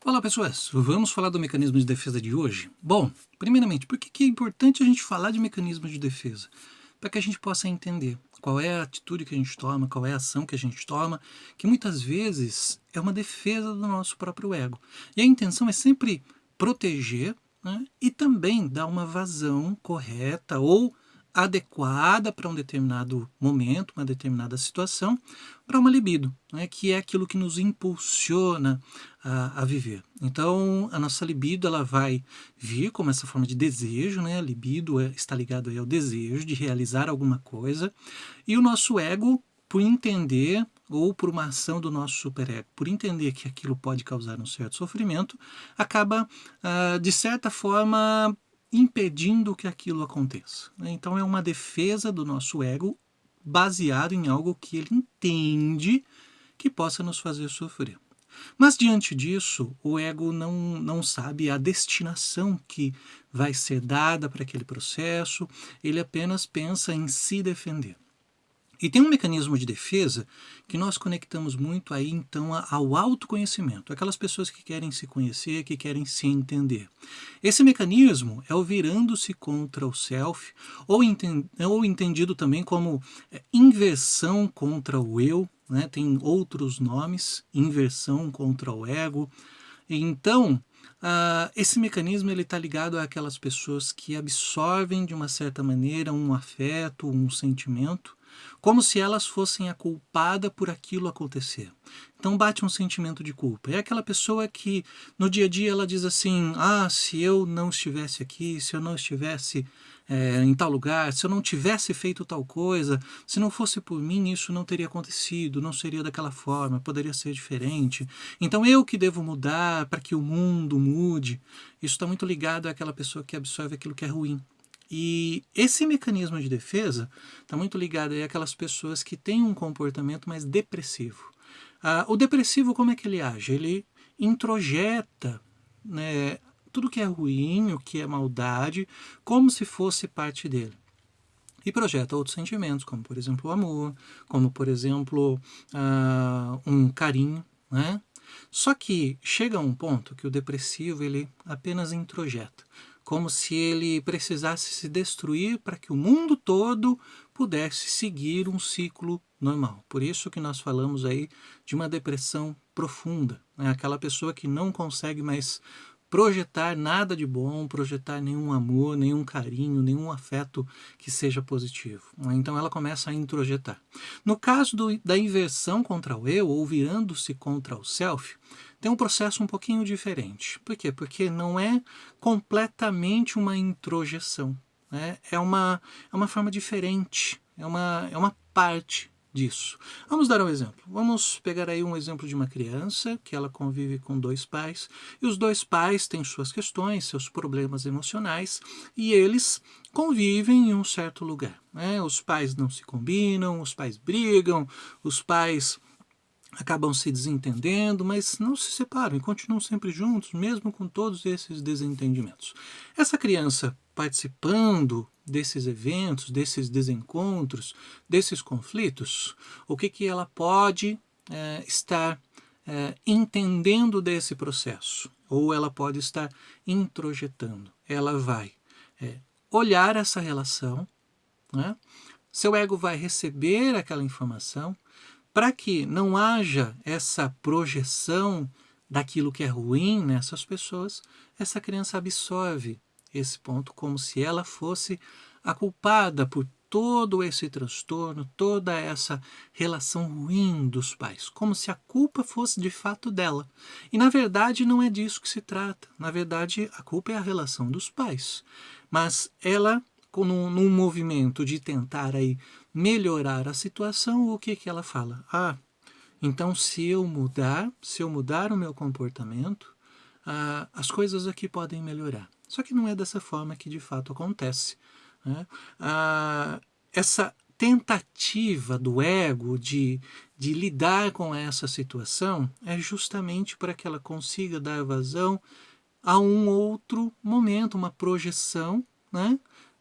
Olá pessoas, vamos falar do mecanismo de defesa de hoje? Bom, primeiramente, por que é importante a gente falar de mecanismo de defesa? Para que a gente possa entender qual é a atitude que a gente toma, qual é a ação que a gente toma, que muitas vezes é uma defesa do nosso próprio ego. E a intenção é sempre proteger, né, e também dar uma vazão correta ou adequada para um determinado momento, uma determinada situação, para uma libido, né, que é aquilo que nos impulsiona a viver. Então, a nossa libido ela vai vir como essa forma de desejo, né? A libido está ligado aí ao desejo de realizar alguma coisa, e o nosso ego, por entender, ou por uma ação do nosso superego, por entender que aquilo pode causar um certo sofrimento, acaba, de certa forma, impedindo que aquilo aconteça. Então é uma defesa do nosso ego baseado em algo que ele entende que possa nos fazer sofrer. Mas diante disso, o ego não sabe a destinação que vai ser dada para aquele processo, ele apenas pensa em se defender. E tem um mecanismo de defesa que nós conectamos muito aí então ao autoconhecimento, aquelas pessoas que querem se conhecer, que querem se entender. Esse mecanismo é o virando-se contra o self, ou entendido também como inversão contra o eu, né? Tem outros nomes, inversão contra o ego. Então, esse mecanismo está ligado àquelas pessoas que absorvem de uma certa maneira um afeto, um sentimento, como se elas fossem a culpada por aquilo acontecer. Então bate um sentimento de culpa. É aquela pessoa que no dia a dia ela diz assim: se eu não estivesse aqui, se eu não estivesse em tal lugar, se eu não tivesse feito tal coisa, se não fosse por mim isso não teria acontecido, não seria daquela forma, poderia ser diferente. Então eu que devo mudar para que o mundo mude. Isso está muito ligado àquela pessoa que absorve aquilo que é ruim. E esse mecanismo de defesa está muito ligado àquelas pessoas que têm um comportamento mais depressivo. O depressivo, como é que ele age? Ele introjeta, né, tudo que é ruim, o que é maldade, como se fosse parte dele. E projeta outros sentimentos, como por exemplo o amor, como por exemplo um carinho, né? Só que chega a um ponto que o depressivo ele apenas introjeta, como se ele precisasse se destruir para que o mundo todo pudesse seguir um ciclo normal. Por isso que nós falamos aí de uma depressão profunda, né? Aquela pessoa que não consegue mais projetar nada de bom, projetar nenhum amor, nenhum carinho, nenhum afeto que seja positivo. Então ela começa a introjetar. No caso da inversão contra o eu, ou virando-se contra o self, tem um processo um pouquinho diferente. Por quê? Porque não é completamente uma introjeção. Né? É uma forma diferente, é uma parte disso. Vamos dar um exemplo. Vamos pegar aí um exemplo de uma criança que ela convive com dois pais e os dois pais têm suas questões, seus problemas emocionais e eles convivem em um certo lugar. Né? Os pais não se combinam, os pais brigam, os pais acabam se desentendendo, mas não se separam e continuam sempre juntos, mesmo com todos esses desentendimentos. Essa criança participando desses eventos, desses desencontros, desses conflitos, o que ela pode estar entendendo desse processo? Ou ela pode estar introjetando. Ela vai olhar essa relação, né? Seu ego vai receber aquela informação, para que não haja essa projeção daquilo que é ruim nessas pessoas, essa criança absorve esse ponto como se ela fosse a culpada por todo esse transtorno, toda essa relação ruim dos pais, como se a culpa fosse de fato dela. E na verdade não é disso que se trata. Na verdade, a culpa é a relação dos pais. Mas ela, num movimento de tentar aí melhorar a situação, o que ela fala? Então se eu mudar o meu comportamento, as coisas aqui podem melhorar. Só que não é dessa forma que de fato acontece. Né? Essa tentativa do ego de lidar com essa situação é justamente para que ela consiga dar vazão a um outro momento, uma projeção, né,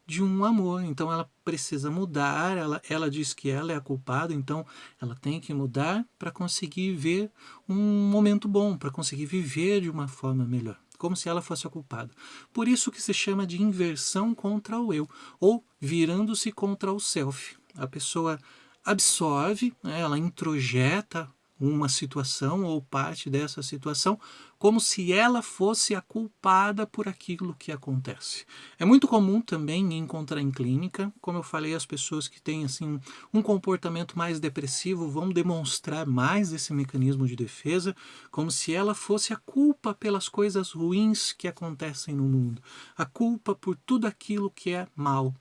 de um amor. Então ela precisa mudar, ela diz que ela é a culpada, então ela tem que mudar para conseguir ver um momento bom, para conseguir viver de uma forma melhor, como se ela fosse a culpada. Por isso que se chama de inversão contra o eu, ou virando-se contra o self. A pessoa absorve, né, ela introjeta uma situação ou parte dessa situação como se ela fosse a culpada por aquilo que acontece. É muito comum também encontrar em clínica, como eu falei, as pessoas que têm assim um comportamento mais depressivo vão demonstrar mais esse mecanismo de defesa, como se ela fosse a culpa pelas coisas ruins que acontecem no mundo, a culpa por tudo aquilo que é mal.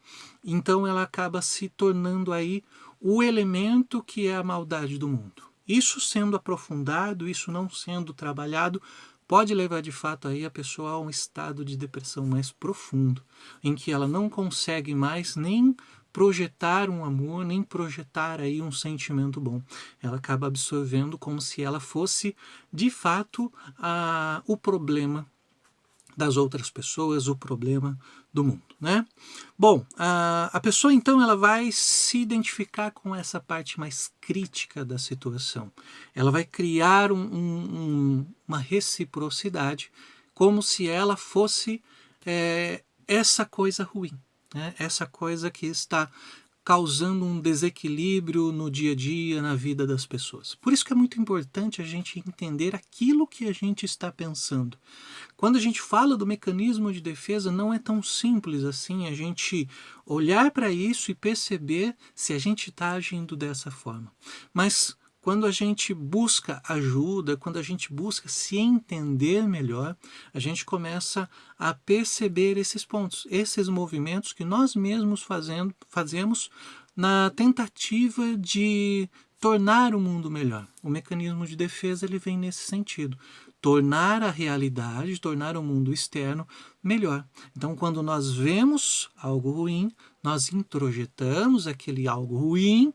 Então ela acaba se tornando aí o elemento que é a maldade do mundo. Isso sendo aprofundado, isso não sendo trabalhado, pode levar de fato aí a pessoa a um estado de depressão mais profundo, em que ela não consegue mais nem projetar um amor, nem projetar aí um sentimento bom. Ela acaba absorvendo como se ela fosse de fato o problema das outras pessoas, o problema do mundo, né? Bom, a pessoa então ela vai se identificar com essa parte mais crítica da situação. Ela vai criar uma reciprocidade como se ela fosse essa coisa ruim, né? Essa coisa que está causando um desequilíbrio no dia a dia, na vida das pessoas. Por isso que é muito importante a gente entender aquilo que a gente está pensando. Quando a gente fala do mecanismo de defesa, não é tão simples assim a gente olhar para isso e perceber se a gente está agindo dessa forma. Mas quando a gente busca ajuda, quando a gente busca se entender melhor, a gente começa a perceber esses pontos, esses movimentos que nós mesmos fazemos na tentativa de tornar o mundo melhor. O mecanismo de defesa ele vem nesse sentido. Tornar a realidade, tornar o mundo externo melhor. Então, quando nós vemos algo ruim, nós introjetamos aquele algo ruim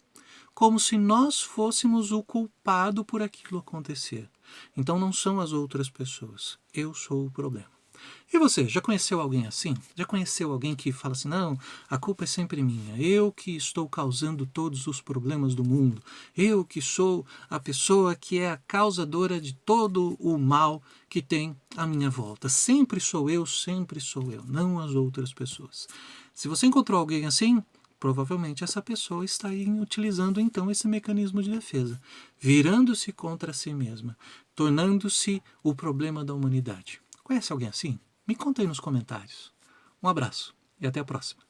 como se nós fôssemos o culpado por aquilo acontecer. Então não são as outras pessoas, eu sou o problema. E você, já conheceu alguém assim? Já conheceu alguém que fala assim, não, a culpa é sempre minha, eu que estou causando todos os problemas do mundo, eu que sou a pessoa que é a causadora de todo o mal que tem à minha volta. Sempre sou eu, não as outras pessoas. Se você encontrou alguém assim, provavelmente essa pessoa está utilizando então esse mecanismo de defesa, virando-se contra si mesma, tornando-se o problema da humanidade. Conhece alguém assim? Me conta aí nos comentários. Um abraço e até a próxima.